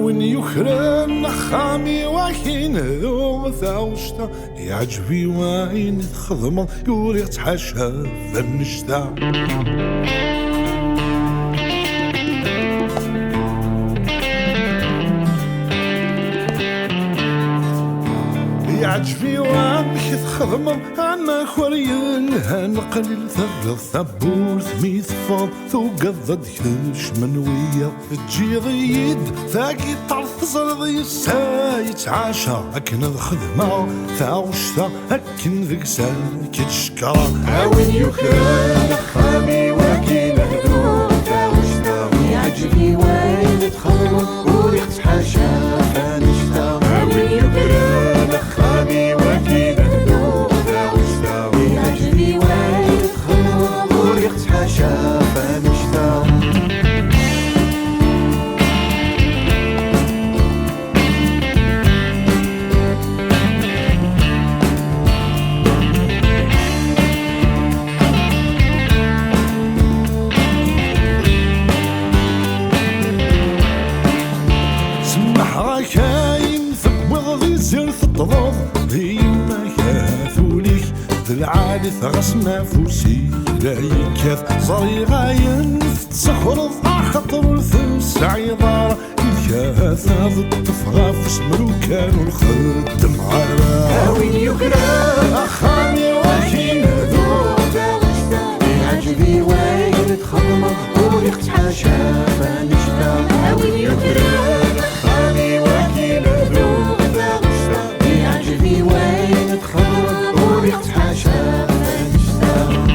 وين يخرن خامي وكين ذو ثاوشتا يعجبي وين تخدم يوري تحاشا فنشتا يعجبي وين تخدم انا خوريين هنقلل ثبت ثبور ثميث فوض ثو قضد كش منوية تجي ضيد ثاقي طرف زرضي سايت عاشا اكن الخدمة ثاوشتا اكن ذك ساكت شكرا وين يخرن خامي وكين هدو ثاوشتا يعجبي وين تخدم وريح تحاشا فانشتا وين يخرن خامي وكين هدو ثاوشتا يعجبي وين تخدم وريح تحاشا فانشتا كاين ثبض ذي زر ثطضض ديما كاثوليك ذي العالي ثغس نافوسي لا يكاث صري غاين تسخرض خطر الفلس عيضار الكاث هذا الطفغة في سمرو كانوا الخدم على وين يكرم أخامي وكين ذو ثاوشتا يعجبي وين تخدم وريح تحاشا فانشتا وين يكرم أخامي وكين ذو ثاوشتا يعجبي وين تخدم وريح تحاشا فانشتا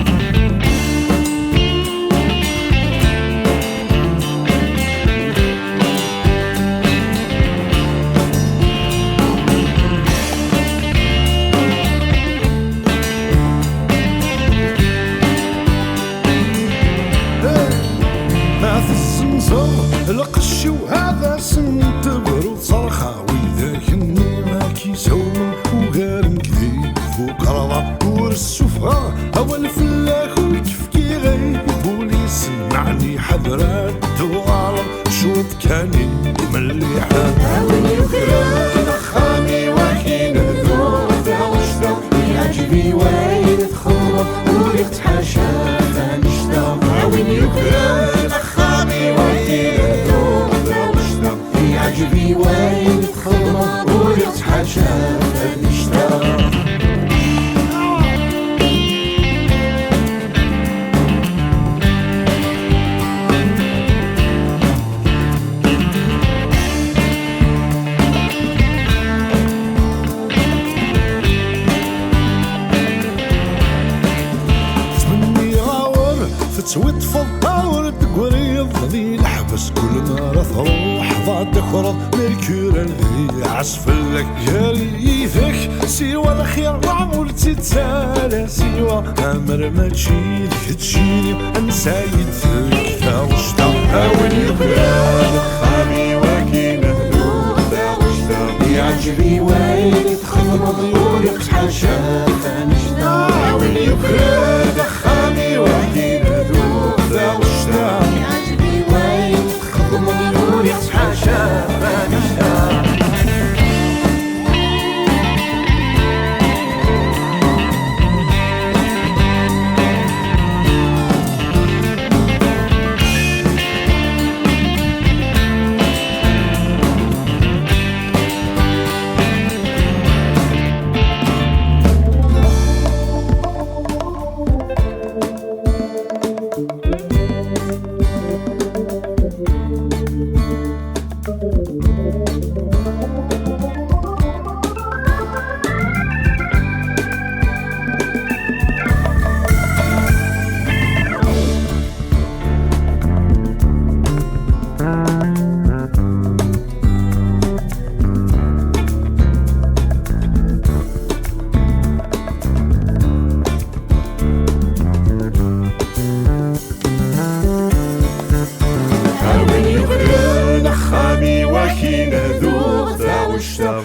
القش وهذا سنتبر وصرخة وإذا كني ما كيسوم وقارن كذيب فوق رضا ورسوفها هوا الفلاك والكفكي غيب ولي سمعني حضرات وغالب شوط كاني مليحة وين يكرم أخامي وكين ذو ثاوشتا يعجبي وين تخدم وريح تحاشا فانشتا وين يكرم أخامي وكين يعجبي وين تخدم وريح تحاشا فانشتا تسويت في الدور تقريض ذي الحبس كل مرة تروح ضاد خرط ميركور ذي عسفلك جالي ذك سوى الخير معمول تتسالى سوى امر ما تشيدك تشيني انسى يدك ثاوشتا وين يكرم خامي وكين ذو ثاوشتا يعجبي وين تخدم وريح تحاشا فانشتا وين يكرم خامي وكين ثاوشتا يعجبي وين تخدم وريح تحاشا فانشتا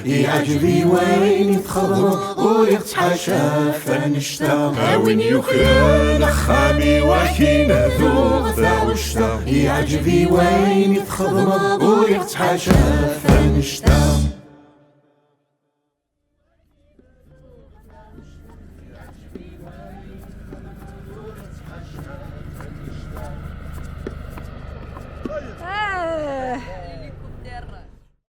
يعجبي وين تخضم ويتحاشى فنشتا وين يخرن خامي وكين ذوق ثاوشتا يعجبي وين تخضم ويتحاشى فنشتا